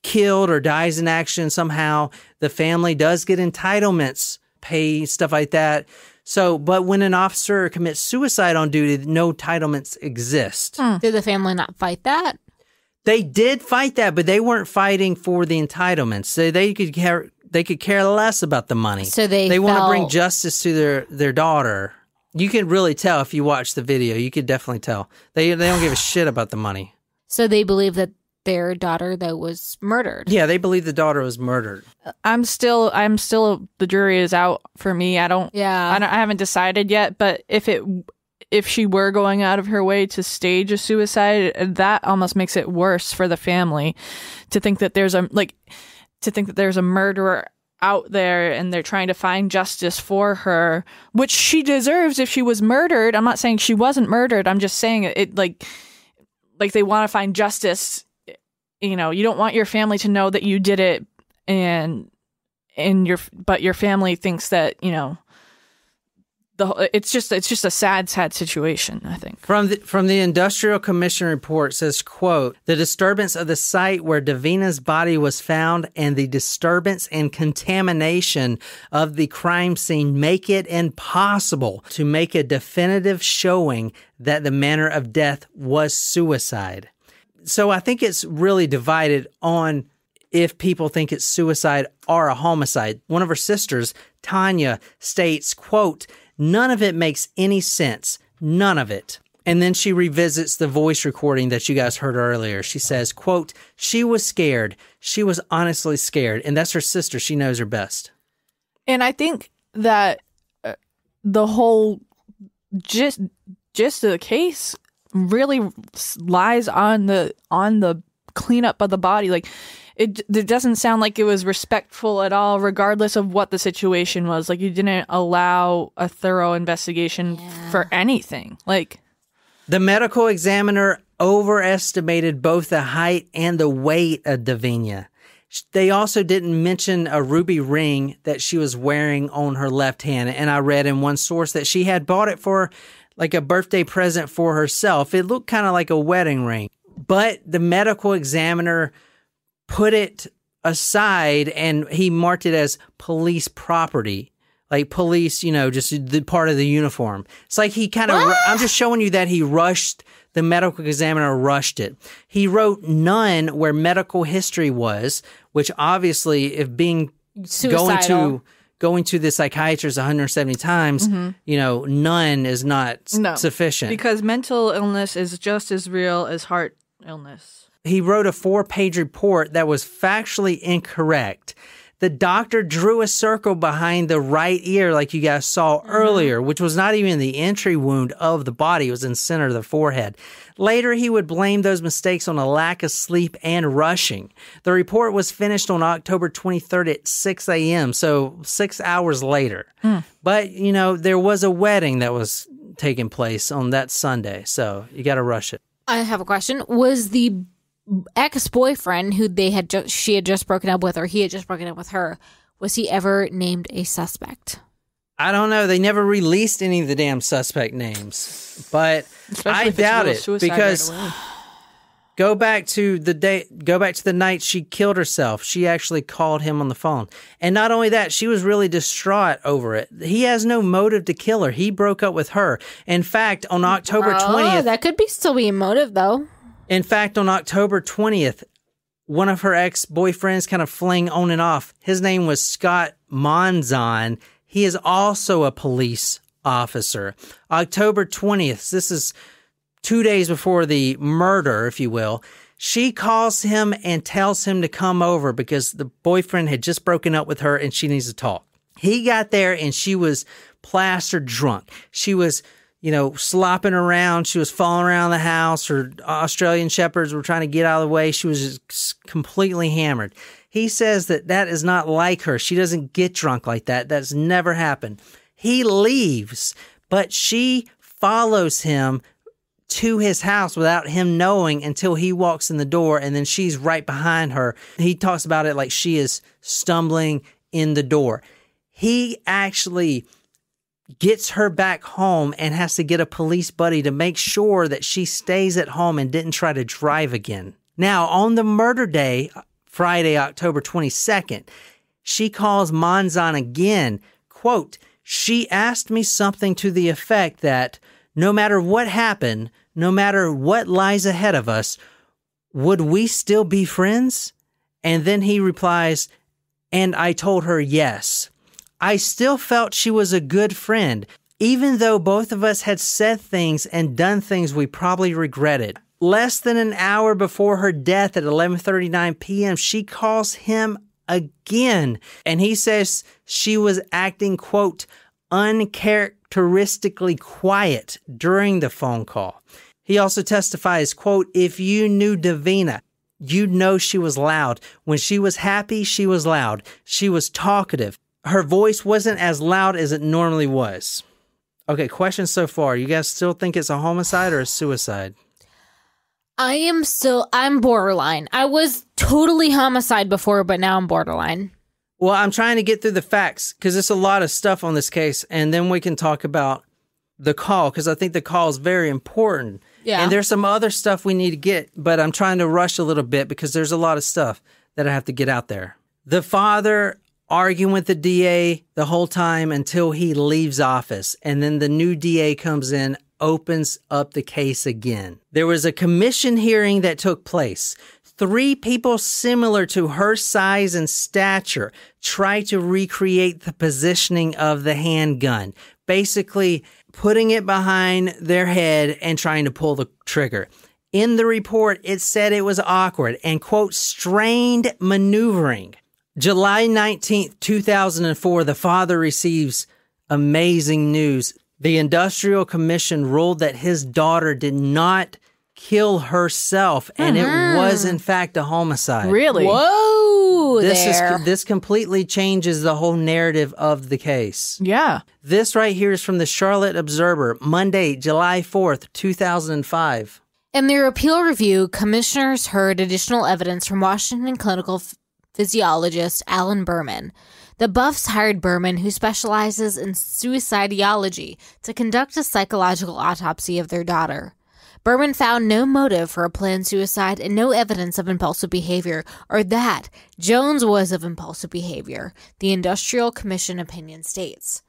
killed or dies in action somehow, the family does get entitlements, pay, stuff like that. So, but when an officer commits suicide on duty, no entitlements exist. Did the family not fight that? They did fight that, but they weren't fighting for the entitlements. So they could care less about the money. So they want to bring justice to their daughter. You can really tell if you watch the video. You could definitely tell. They don't give a shit about the money. So they believe that their daughter, though, was murdered. Yeah, they believe the daughter was murdered. I'm still the jury is out for me. I haven't decided yet, but if she were going out of her way to stage a suicide, that almost makes it worse for the family to think that there's a murderer out there and they're trying to find justice for her, which she deserves if she was murdered. I'm not saying she wasn't murdered. I'm just saying it like they want to find justice. You know, you don't want your family to know that you did it but your family thinks that, you know, it's just a sad situation, I think. From the Industrial Commission report says, quote, the disturbance of the site where Davina's body was found and the disturbance and contamination of the crime scene make it impossible to make a definitive showing that the manner of death was suicide. So I think it's really divided on if people think it's suicide or a homicide. One of her sisters, Tanya, states, quote, none of it makes any sense. None of it. And then she revisits the voice recording that you guys heard earlier. She says, quote, she was scared. She was honestly scared. And that's her sister. She knows her best. And I think that the whole gist of the case really lies on the cleanup of the body. Like, it doesn't sound like it was respectful at all, regardless of what the situation was. Like, you didn't allow a thorough investigation for anything. Like, the medical examiner overestimated both the height and the weight of Davina. They also didn't mention a ruby ring that she was wearing on her left hand. And I read in one source that she had bought it for like a birthday present for herself. It looked kind of like a wedding ring. But the medical examiner put it aside and he marked it as police property. Like police, you know, just the part of the uniform. It's like he kind of, I'm just showing you that he rushed, the medical examiner rushed it. He wrote none where medical history was, which obviously if being suicidal. Going to the psychiatrist 170 times, you know, none is not sufficient. Because mental illness is just as real as heart illness. He wrote a 4-page report that was factually incorrect. The doctor drew a circle behind the right ear like you guys saw earlier, which was not even the entry wound of the body. It was in the center of the forehead. Later, he would blame those mistakes on a lack of sleep and rushing. The report was finished on October 23rd at 6 a.m., so 6 hours later. But, you know, there was a wedding that was taking place on that Sunday, so you got to rush it. I have a question. Was the ex-boyfriend who she had just broken up with, or he had just broken up with her, was he ever named a suspect? I don't know. They never released any of the damn suspect names, but I doubt it because go back to the night she killed herself. She actually called him on the phone. And not only that, she was really distraught over it. He has no motive to kill her. He broke up with her. In fact, on October 20th... that could still be a motive, though. In fact, on October 20th, one of her ex-boyfriends kind of fling on and off. His name was Scott Monzon. He is also a police officer. October 20th, this is 2 days before the murder, if you will. She calls him and tells him to come over because the boyfriend had just broken up with her and she needs to talk. He got there and she was plastered drunk. She was, slopping around. She was falling around the house. Her Australian shepherds were trying to get out of the way. She was just completely hammered. He says that is not like her. She doesn't get drunk like that. That's never happened. He leaves, but she follows him to his house without him knowing until he walks in the door, and then she's right behind her. He talks about it like she is stumbling in the door. He actually gets her back home and has to get a police buddy to make sure that she stays at home and didn't try to drive again. Now, on the murder day, Friday, October 22nd, she calls Monzon again. Quote, "She asked me something to the effect that no matter what happened, no matter what lies ahead of us, would we still be friends?" And then he replies, "And I told her yes. I still felt she was a good friend, even though both of us had said things and done things we probably regretted." Less than an hour before her death at 11:39 p.m., she calls him again, and he says she was acting, quote, uncharacteristically quiet during the phone call. He also testifies, quote, "If you knew Davina, you'd know she was loud. When she was happy, she was loud. She was talkative. Her voice wasn't as loud as it normally was." Okay, questions so far. You guys still think it's a homicide or a suicide? I'm borderline. I was totally homicide before, but now I'm borderline. Well, I'm trying to get through the facts because there's a lot of stuff on this case, and then we can talk about the call because I think the call is very important. Yeah. And there's some other stuff we need to get, but I'm trying to rush a little bit because there's a lot of stuff that I have to get out there. The father arguing with the DA the whole time until he leaves office, and then the new DA comes in, opens up the case again. There was a commission hearing that took place. 3 people similar to her size and stature tried to recreate the positioning of the handgun, basically putting it behind their head and trying to pull the trigger. In the report, it said it was awkward and, quote, strained maneuvering. July 19th, 2004, the father receives amazing news. The Industrial Commission ruled that his daughter did not kill herself, and it was, in fact, a homicide. Really? Whoa, This completely changes the whole narrative of the case. Yeah. This right here is from the Charlotte Observer, Monday, July 4th, 2005. In their appeal review, commissioners heard additional evidence from Washington clinical physiologist Alan Berman. The Buffs hired Berman, who specializes in suicidology, to conduct a psychological autopsy of their daughter. Berman found no motive for a planned suicide and no evidence of impulsive behavior, or that Jones was of impulsive behavior, the Industrial Commission opinion states.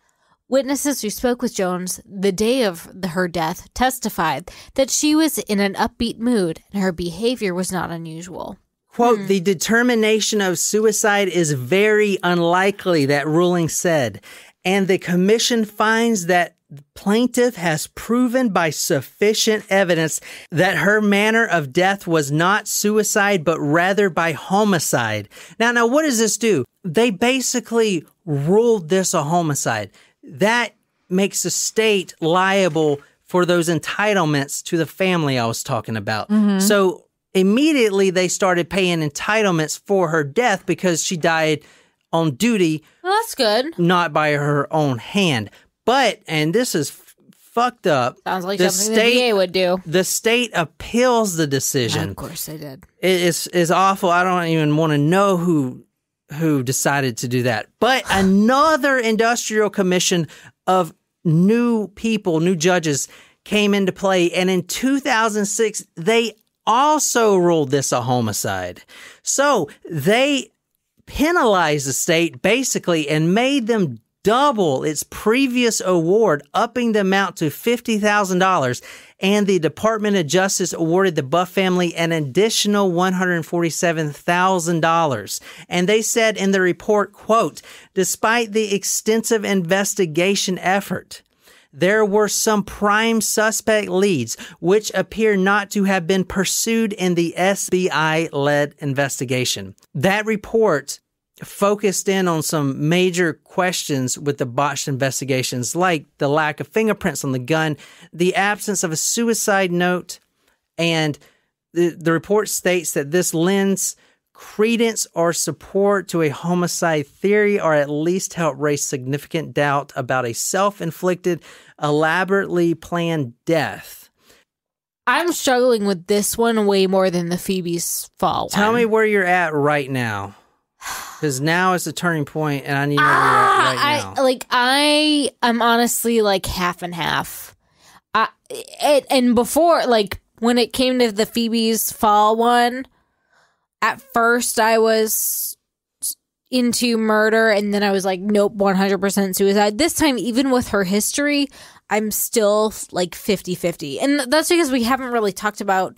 Witnesses who spoke with Jones the day of her death testified that she was in an upbeat mood and her behavior was not unusual. Quote, "The determination of suicide is very unlikely," that ruling said, and the commission finds that the plaintiff has proven by sufficient evidence that her manner of death was not suicide, but rather by homicide. Now, what does this do? They basically ruled this a homicide. That makes the state liable for those entitlements to the family I was talking about. So immediately they started paying entitlements for her death because she died on duty. Well, that's good. Not by her own hand. But, and this is fucked up. Sounds like something the DA would do. The state appeals the decision. Of course they did. It's awful. I don't even want to know who decided to do that. But another industrial commission of new people, new judges came into play. And in 2006, they also ruled this a homicide. So they penalized the state basically and made them double its previous award, upping the amount to $50,000. And the Department of Justice awarded the Buff family an additional $147,000. And they said in the report, quote, "Despite the extensive investigation effort, there were some prime suspect leads which appear not to have been pursued in the SBI-led investigation." That report focused in on some major questions with the botched investigations, like the lack of fingerprints on the gun, the absence of a suicide note, and the report states that this lends credence or support to a homicide theory, or at least help raise significant doubt about a self-inflicted, elaborately planned death. I'm struggling with this one way more than the Phoebe's Fall Tell one. me where you're at right now. Because now is the turning point, and I need to know where you're at right now. I'm honestly like half and half. And before, like, when it came to the Phoebe's Fall one, at first I was into murder, and then I was like, nope, 100% suicide. This time, even with her history, I'm still like 50-50. And that's because we haven't really talked about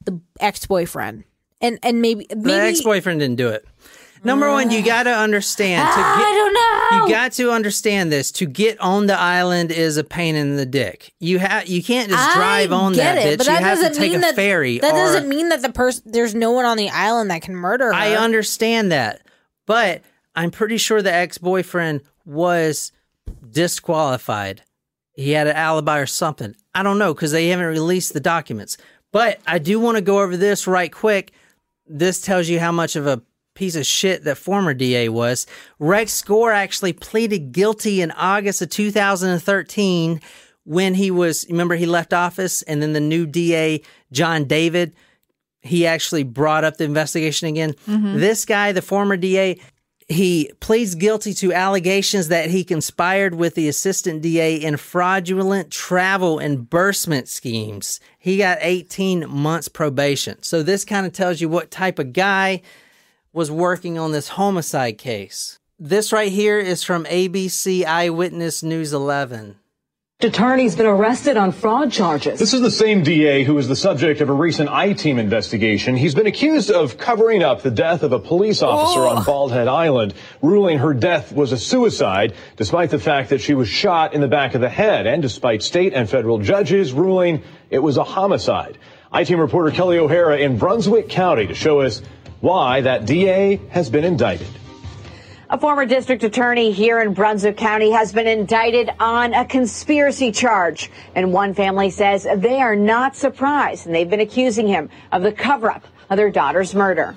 the ex-boyfriend. And maybe the ex-boyfriend didn't do it. Number one, you got to understand. I don't know. You got to understand this. To get on the island is a pain in the dick. You can't just drive on that bitch. But you that have to doesn't take mean a ferry. That doesn't mean that there's no one on the island that can murder her. I understand that, but I'm pretty sure the ex-boyfriend was disqualified. He had an alibi or something. I don't know, because they haven't released the documents. But I do want to go over this right quick. This tells you how much of a piece of shit that former DA was. Rex Gore actually pleaded guilty in August of 2013 when he left office, and then the new DA, John David, he actually brought up the investigation again. Mm-hmm. This guy, the former DA, he pleads guilty to allegations that he conspired with the assistant DA in fraudulent travel reimbursement schemes. He got 18 months probation. So this kind of tells you what type of guy was working on this homicide case. This right here is from ABC Eyewitness News 11. Attorney's been arrested on fraud charges. This is the same DA who was the subject of a recent I-Team investigation. He's been accused of covering up the death of a police officer on Bald Head Island, ruling her death was a suicide, despite the fact that she was shot in the back of the head, and despite state and federal judges ruling it was a homicide. I-Team reporter Kelly O'Hara in Brunswick County to show us why that DA has been indicted. A former district attorney here in Brunswick County has been indicted on a conspiracy charge. And one family says they are not surprised, and they've been accusing him of the cover-up of their daughter's murder.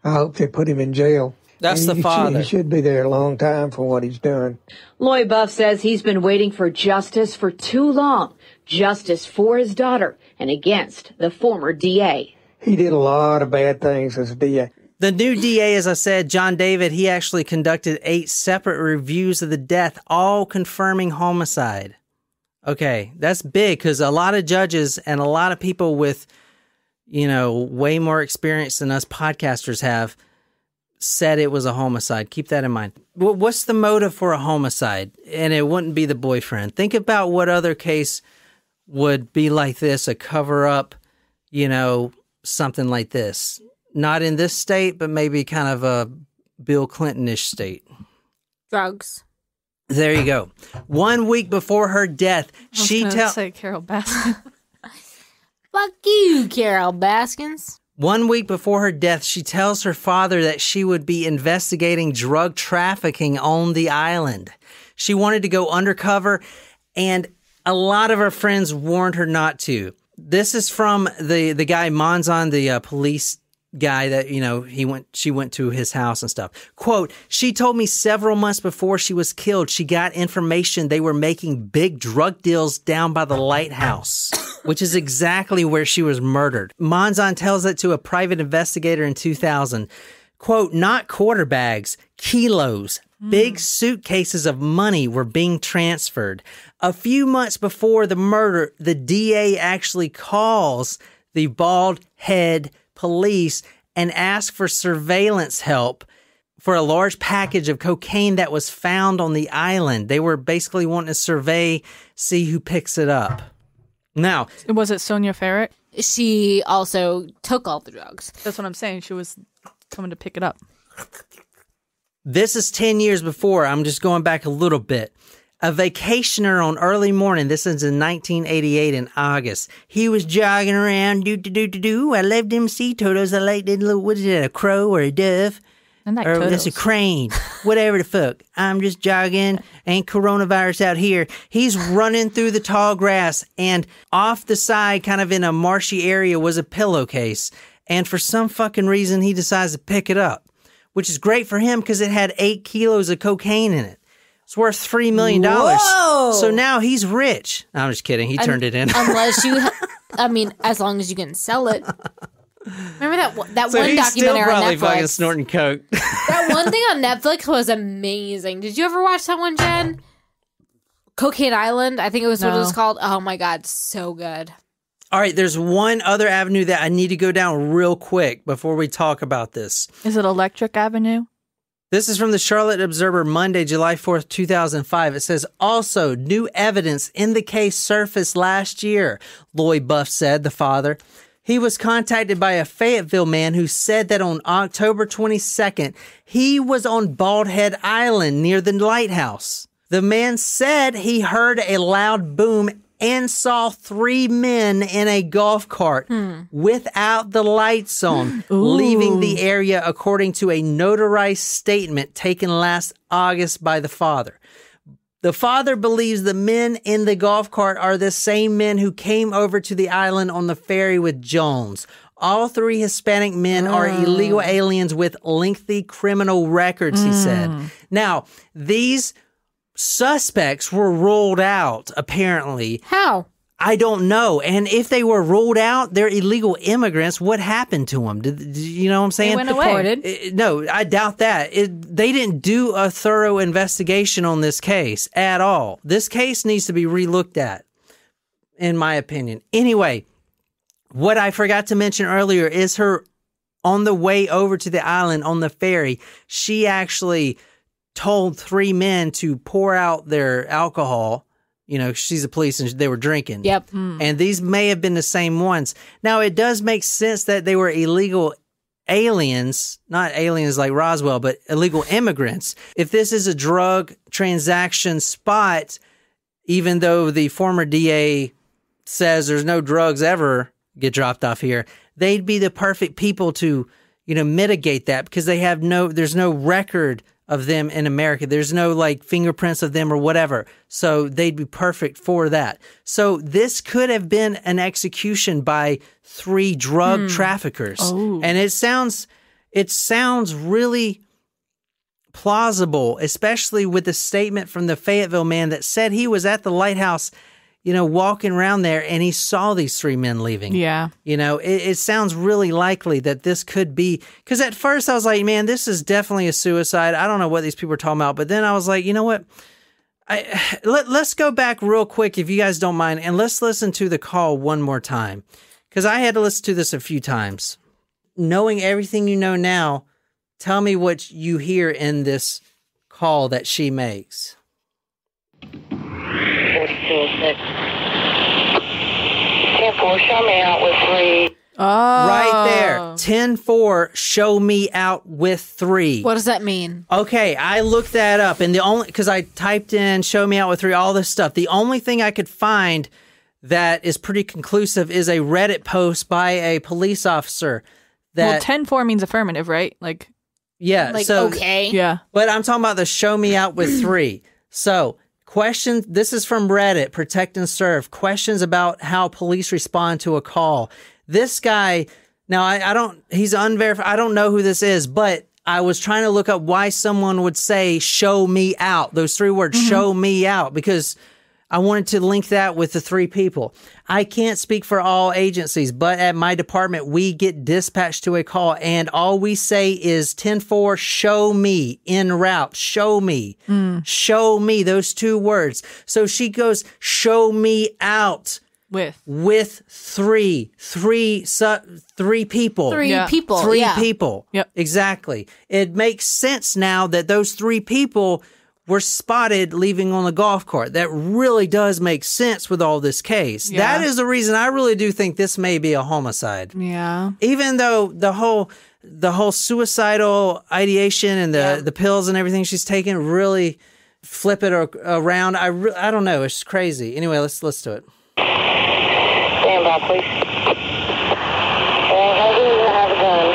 I hope they put him in jail. That's the father. He should be there a long time for what he's done. Lloyd Buff says he's been waiting for justice for too long. Justice for his daughter and against the former DA. He did a lot of bad things as a DA. The new DA, as I said, John David, he actually conducted 8 separate reviews of the death, all confirming homicide. Okay, that's big, because a lot of judges and a lot of people with, way more experience than us podcasters have said it was a homicide. Keep that in mind. What's the motive for a homicide? And it wouldn't be the boyfriend. Think about what other case would be like this, a cover-up, something like this. Not in this state, but maybe kind of a Bill Clinton-ish state. Drugs. There you go. 1 week before her death, she tells... say Carol Baskins. Fuck you, Carol Baskins. 1 week before her death, she tells her father that she would be investigating drug trafficking on the island. She wanted to go undercover, and a lot of her friends warned her not to. This is from the guy Monzon, the police guy that, she went to his house and stuff. Quote, she told me several months before she was killed, she got information they were making big drug deals down by the lighthouse, which is exactly where she was murdered. Monzon tells it to a private investigator in 2000. Quote, not quarter bags, kilos, big suitcases of money were being transferred. A few months before the murder, the DA actually calls the Bald Head police and asks for surveillance help for a large package of cocaine that was found on the island. They were basically wanting to survey, see who picks it up. Now, was it Sonia Ferret? She also took all the drugs. That's what I'm saying. She was coming to pick it up. This is 10 years before. I'm just going back a little bit. A vacationer on early morning. This is in 1988 in August. He was jogging around. I love them sea turtles. I like that little, what is it, a crow or a dove? Or that's a crane. Whatever the fuck. I'm just jogging. Ain't coronavirus out here. He's running through the tall grass, and off the side, kind of in a marshy area, was a pillowcase. And for some fucking reason, he decides to pick it up, which is great for him because it had 8 kilos of cocaine in it. It's worth $3 million. Whoa! So now he's rich. I'm just kidding. He turned it in. Unless you, as long as you can sell it. Remember that So one he's documentary still probably on fucking Netflix? snorting coke. That one thing on Netflix was amazing. Did you ever watch that one, Jen? Cocaine Island, I think it was what it was called. Oh my God, so good. All right, there's one other avenue that I need to go down real quick before we talk about this. Is it Electric Avenue? This is from the Charlotte Observer, Monday, July 4th, 2005. It says, also, new evidence in the case surfaced last year, Lloyd Buff said, the father. He was contacted by a Fayetteville man who said that on October 22nd, he was on Bald Head Island near the lighthouse. The man said he heard a loud boom and saw 3 men in a golf cart without the lights on, leaving the area, according to a notarized statement taken last August by the father. The father believes the men in the golf cart are the same men who came over to the island on the ferry with Jones. All 3 Hispanic men are illegal aliens with lengthy criminal records, he said. Now, these suspects were ruled out, apparently. How? I don't know. And if they were ruled out, they're illegal immigrants. What happened to them? Did you know what I'm saying? They went away. No, I doubt that. They didn't do a thorough investigation on this case at all. This case needs to be relooked at, in my opinion. Anyway, what I forgot to mention earlier is her on the way over to the island on the ferry, she actually told 3 men to pour out their alcohol. You know, she's a police and they were drinking. Yep. And these may have been the same ones. Now, it does make sense that they were illegal aliens, not aliens like Roswell, but illegal immigrants. If this is a drug transaction spot, even though the former DA says there's no drugs ever get dropped off here, they'd be the perfect people to, mitigate that because there's no record of them in America. There's no like fingerprints of them or whatever. So they'd be perfect for that. So this could have been an execution by 3 drug traffickers. Oh. And it sounds really plausible, especially with the statement from the Fayetteville man that said he was at the lighthouse, walking around there and he saw these 3 men leaving. Yeah. It sounds really likely that this could be, because at first I was like, man, this is definitely a suicide. I don't know what these people are talking about. But then I was like, you know what? Let's go back real quick, if you guys don't mind, and let's listen to the call one more time. Because I had to listen to this a few times. Knowing everything you know now, tell me what you hear in this call that she makes. 4206. 10-4, show me out with 3. Oh. Right there. 10-4, show me out with 3. What does that mean? Okay, I looked that up, and because I typed in show me out with 3, all this stuff. The only thing I could find that is pretty conclusive is a Reddit post by a police officer. Well, 10-4 means affirmative, right? Yeah. Okay. Yeah. But I'm talking about the show me out with 3. So, questions, this is from Reddit, Protect and Serve. Questions about how police respond to a call. This guy, now he's unverified. I don't know who this is, but I was trying to look up why someone would say show me out. Those 3 words, show me out, because I wanted to link that with the 3 people. I can't speak for all agencies, but at my department, we get dispatched to a call and all we say is 10-4, show me, en route, show me, show me, those 2 words. So she goes, show me out. With 3 people. 3 people. 3 people. Yep. Exactly. It makes sense now that those 3 people were spotted leaving on the golf cart. That really does make sense with all this case. Yeah. That is the reason I really do think this may be a homicide. Yeah. Even though the whole suicidal ideation and the pills and everything she's taking really flip it around. I don't know. It's crazy. Anyway, let's do it. Stand by, please. And he doesn't have a gun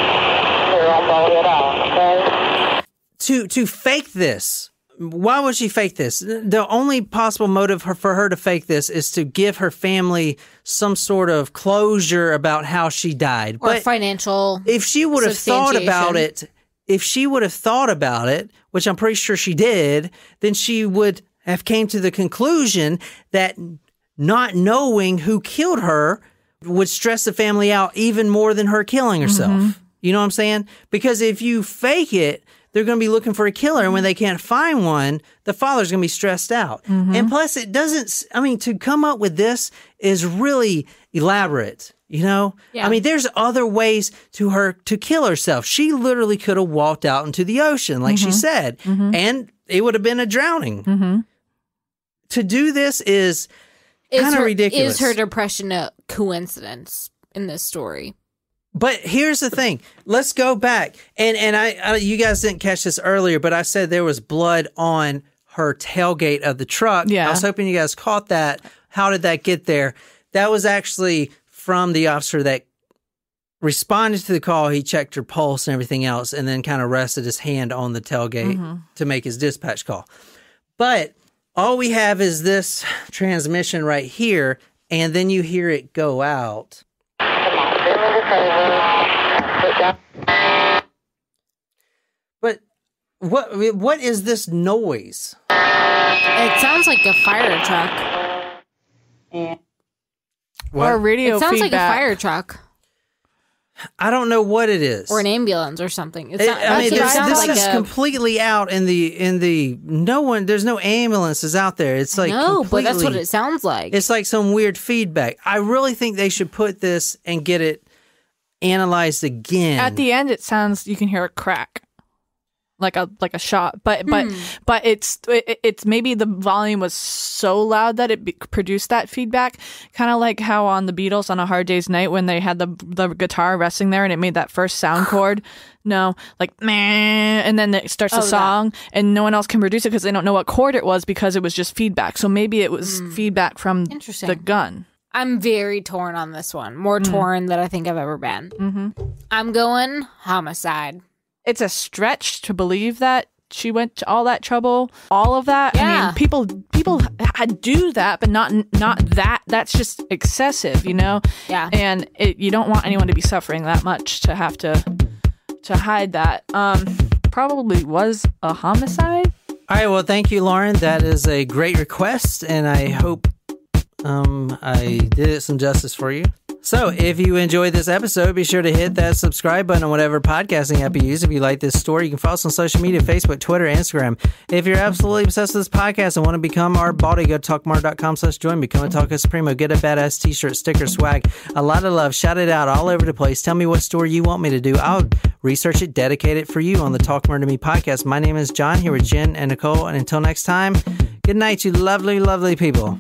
here on Bald Head Island, okay? to fake this. Why would she fake this? The only possible motive for her to fake this is to give her family some sort of closure about how she died. Or financial. If she would have thought about it, which I'm pretty sure she did, then she would have came to the conclusion that not knowing who killed her would stress the family out even more than her killing herself. You know what I'm saying? Because if you fake it, they're going to be looking for a killer. And when they can't find one, the father's going to be stressed out. And plus, it doesn't, to come up with this is really elaborate, you know? Yeah. There's other ways to her to kill herself. She literally could have walked out into the ocean, like she said, and it would have been a drowning. To do this is kind of ridiculous. Is her depression a coincidence in this story? But here's the thing. Let's go back. And I you guys didn't catch this earlier, but I said there was blood on her tailgate of the truck. Yeah. I was hoping you guys caught that. How did that get there? That was actually from the officer that responded to the call. He checked her pulse and everything else, and then kind of rested his hand on the tailgate to make his dispatch call. But all we have is this transmission right here, and then you hear it go out. But what is this noise? It sounds like a fire truck. What? Or radio feedback. It sounds like a fire truck. I don't know what it is. Or an ambulance or something. This is completely out in the there's no ambulances out there. It's like but that's what it sounds like. It's like some weird feedback. I really think they should put this and get it analyzed again. At the end, it sounds, you can hear a crack. Like a shot, but it's maybe the volume was so loud that it produced that feedback, kind of like how on the Beatles on A Hard Day's Night when they had the guitar resting there and it made that first sound chord. No, like meh, and then it starts the song, and no one else can produce it because they don't know what chord it was because it was just feedback. So maybe it was feedback from the gun. I'm very torn on this one, more torn than I think I've ever been. I'm going homicide. It's a stretch to believe that she went to all that trouble, all of that. Yeah. People do that, but not that. That's just excessive, you know? Yeah. And you don't want anyone to be suffering that much to have to hide that. Probably was a homicide. All right. Well, thank you, Lauren. That is a great request, and I hope I did it some justice for you. So, if you enjoyed this episode, be sure to hit that subscribe button on whatever podcasting app you use. If you like this story, you can follow us on social media, Facebook, Twitter, Instagram. If you're absolutely obsessed with this podcast and want to become our body, go to talkmore.com/join. Become a Talk Supremo. Get a badass t-shirt, sticker, swag. A lot of love. Shout it out all over the place. Tell me what story you want me to do. I'll research it, dedicate it for you on the Talk More to Me podcast. My name is John, here with Jen and Nicole. And until next time, good night, you lovely, lovely people.